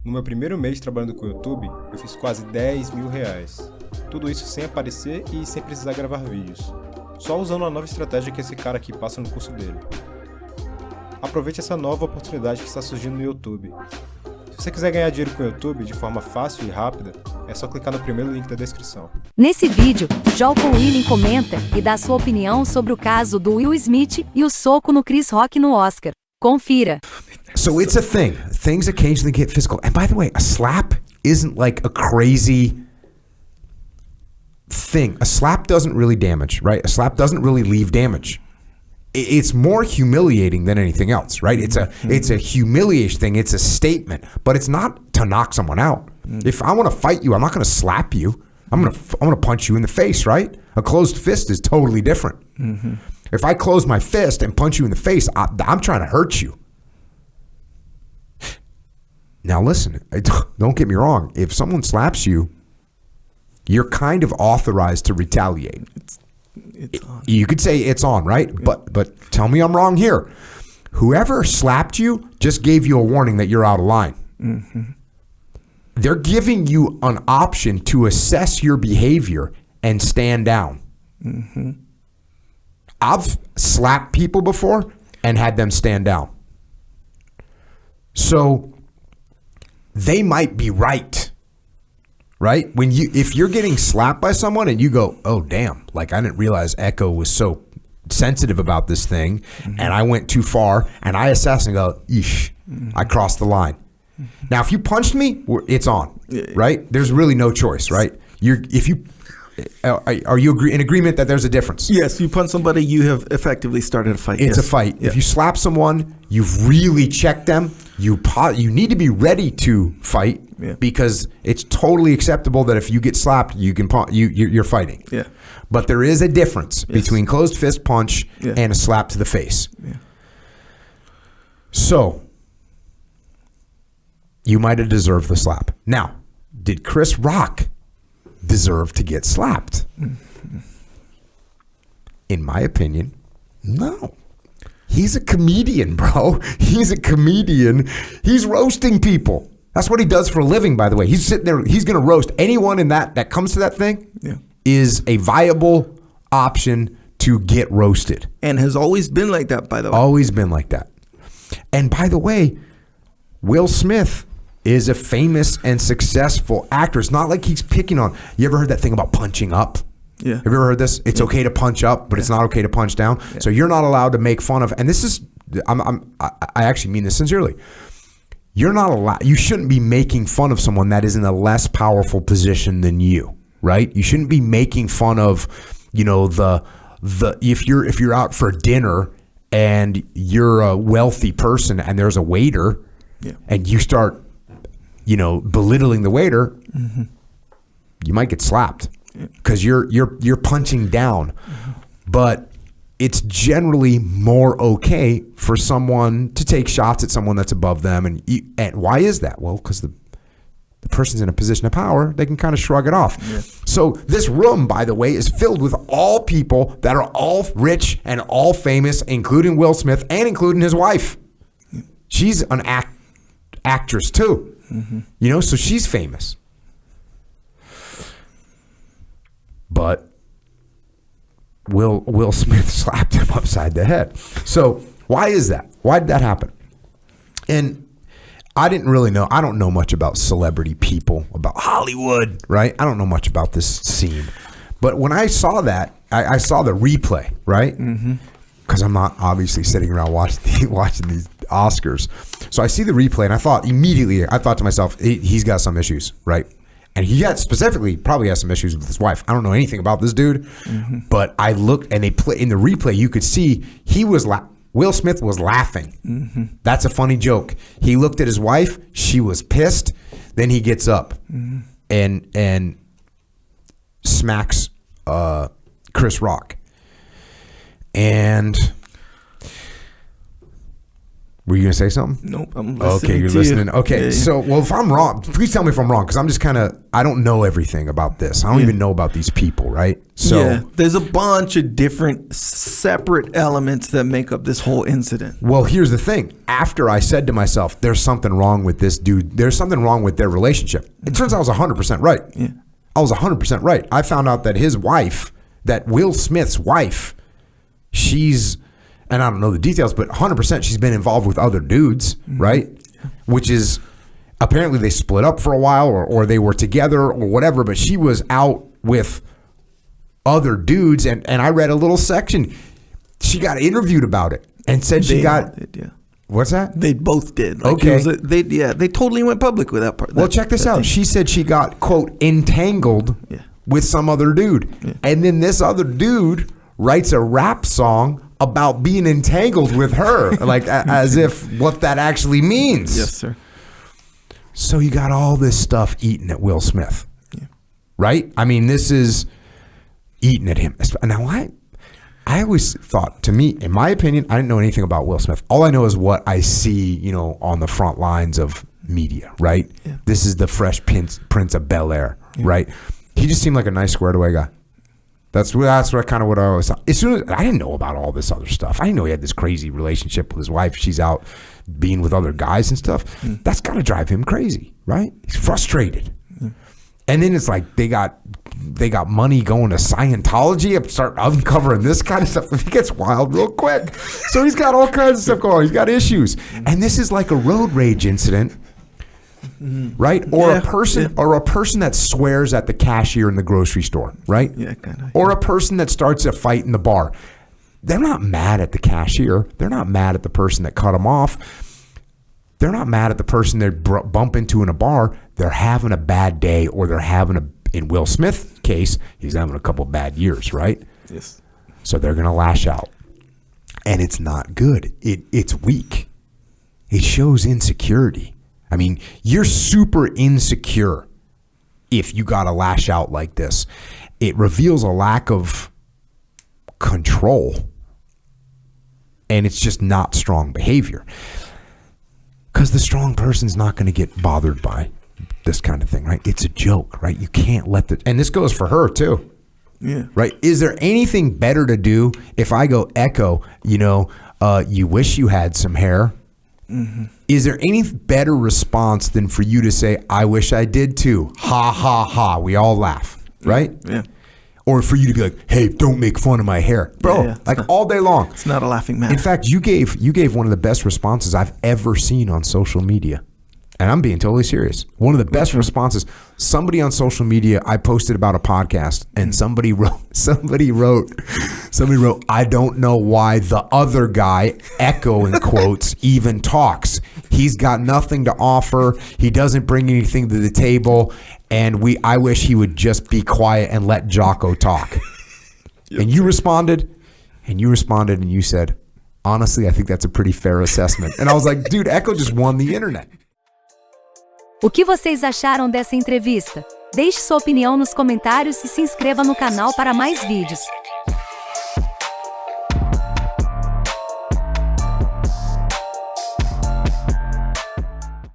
No meu primeiro mês trabalhando com o YouTube, eu fiz quase 10 mil reais. Tudo isso sem aparecer e sem precisar gravar vídeos. Só usando a nova estratégia que esse cara aqui passa no curso dele. Aproveite essa nova oportunidade que está surgindo no YouTube. Se você quiser ganhar dinheiro com o YouTube de forma fácil e rápida, é só clicar no primeiro link da descrição. Nesse vídeo, Jocko Willink comenta e dá sua opinião sobre o caso do Will Smith e o soco no Chris Rock no Oscar. Confira. So it's a thing. Things occasionally get physical. And by the way, a slap isn't like a crazy thing. A slap doesn't really damage, right? A slap doesn't really leave damage. It's more humiliating than anything else, right? It's a humiliation thing. It's a statement, but it's not to knock someone out. If I want to fight you, I'm not going to slap you. I'm going to punch you in the face, right? A closed fist is totally different. If I close my fist and punch you in the face, I'm trying to hurt you. Now listen, don't get me wrong. If someone slaps you, you're kind of authorized to retaliate. It's on. You could say it's on, right? Yeah. But tell me I'm wrong here. Whoever slapped you just gave you a warning that you're out of line. They're giving you an option to assess your behavior and stand down. I've slapped people before and had them stand down. So they might be right, right? If you're getting slapped by someone and you go, oh damn, like I didn't realize Echo was so sensitive about this thing, and I went too far, and I assess and go, eesh, I crossed the line. Now, if you punched me, it's on, right? There's really no choice, right? Are you in agreement that there's a difference? Yes, you punch somebody, you have effectively started a fight. It's yes. a fight. Yeah. If you slap someone, you've really checked them. You need to be ready to fight because it's totally acceptable that if you get slapped, you're fighting. Yeah. But there is a difference between closed fist punch and a slap to the face. Yeah. So you might have deserved the slap. Now, did Chris Rock deserve to get slapped? In my opinion, no. He's a comedian, bro. He's a comedian. He's roasting people. That's what he does for a living, by the way. He's sitting there. He's going to roast anyone in that comes to that thing. Yeah. Is a viable option to get roasted. And has always been like that, by the way. Always been like that. And by the way, Will Smith is a famous and successful actor. It's not like he's picking on. You ever heard that thing about punching up? Yeah. Have you ever heard this? It's okay to punch up, but it's not okay to punch down. So you're not allowed to make fun of. And this is, I actually mean this sincerely. You're not allowed. You shouldn't be making fun of someone that is in a less powerful position than you, right? You shouldn't be making fun of, if you're out for dinner and you're a wealthy person and there's a waiter, and you start, belittling the waiter, you might get slapped. Because you're punching down, but it's generally more okay for someone to take shots at someone that's above them, and why is that? Well, because the person's in a position of power, they can kind of shrug it off. So this room, by the way, is filled with all people that are all rich and all famous, including Will Smith and including his wife. She's an actress too, so she's famous. But Will Smith slapped him upside the head. So why is that? Why did that happen? And I didn't really know. I don't know much about celebrity people, about Hollywood, right? I don't know much about this scene. But when I saw that, I saw the replay, right? Because I'm not obviously sitting around watching these Oscars. So I see the replay, and I thought to myself, he's got some issues, right? And he probably has some issues with his wife. I don't know anything about this dude, but I looked, and they play in the replay. You could see Will Smith was laughing. That's a funny joke. He looked at his wife. She was pissed. Then he gets up and smacks Chris Rock. And Were you going to say something? Nope, I'm listening. Okay, you're to listening. You. Okay, Yeah. so, well, if I'm wrong, please tell me if I'm wrong, because I'm just kind of, I don't know everything about this. I don't even know about these people, right? So, yeah, there's a bunch of different separate elements that make up this whole incident. well, here's the thing. After I said to myself, there's something wrong with this dude, there's something wrong with their relationship, it turns out I was 100% right. Yeah. I was 100% right. I found out that his wife, that Will Smith's wife, she's, and I don't know the details, but 100% she's been involved with other dudes, right? Which is, apparently they split up for a while or they were together or whatever, but she was out with other dudes. And I read a little section. She got interviewed about it and said she got, Did, yeah. what's that? They both did. Like, Okay. They totally went public with that part. Well, check this out. thing. She said she got, quote, entangled with some other dude. Yeah. And then this other dude writes a rap song about being entangled with her, like as if what that actually means. Yes, sir. So you got all this stuff eating at Will Smith, right? I mean, this is eating at him. Now, I always thought, to me, in my opinion, I didn't know anything about Will Smith. All I know is what I see, on the front lines of media, right? Yeah. This is the Fresh Prince of Bel-Air, right? He just seemed like a nice, squared away guy. That's what kind of what I always thought. As soon as I didn't know about all this other stuff. I didn't know he had this crazy relationship with his wife. She's out being with other guys and stuff. That's got to drive him crazy, right? He's frustrated. And then it's like they got money going to Scientology. I start uncovering this kind of stuff. He gets wild real quick. So he's got all kinds of stuff going on. He's got issues. And this is like a road rage incident. Right? Or a person that swears at the cashier in the grocery store, right? Yeah, kind of. Or a person that starts a fight in the bar. They're not mad at the cashier. They're not mad at the person that cut them off. They're not mad at the person they bump into in a bar. They're having a bad day, or they're having in Will Smith's case, he's having a couple bad years, right? Yes. So they're going to lash out. And it's not good. It's weak. It shows insecurity. I mean, you're super insecure if you got to lash out like this. It reveals a lack of control. And it's just not strong behavior. Because the strong person's not going to get bothered by this kind of thing, right? It's a joke, right? You can't let and this goes for her too. Yeah. Right? Is there anything better to do if I go echo, you wish you had some hair? Mm-hmm. Is there any better response than for you to say, I wish I did too? Ha, ha, ha. We all laugh, right? Yeah. Or for you to be like, hey, don't make fun of my hair. Bro, all day long. It's not a laughing matter. In fact, you gave one of the best responses I've ever seen on social media. And I'm being totally serious. One of the best responses. Somebody on social media, I posted about a podcast, and somebody wrote, I don't know why the other guy, echo in quotes, even talks. He's got nothing to offer. He doesn't bring anything to the table. And I wish he would just be quiet and let Jocko talk. And you responded, and you said, honestly, I think that's a pretty fair assessment. And I was like, dude, Echo just won the internet. O que vocês acharam dessa entrevista? Deixe sua opinião nos comentários e se inscreva no canal para mais vídeos.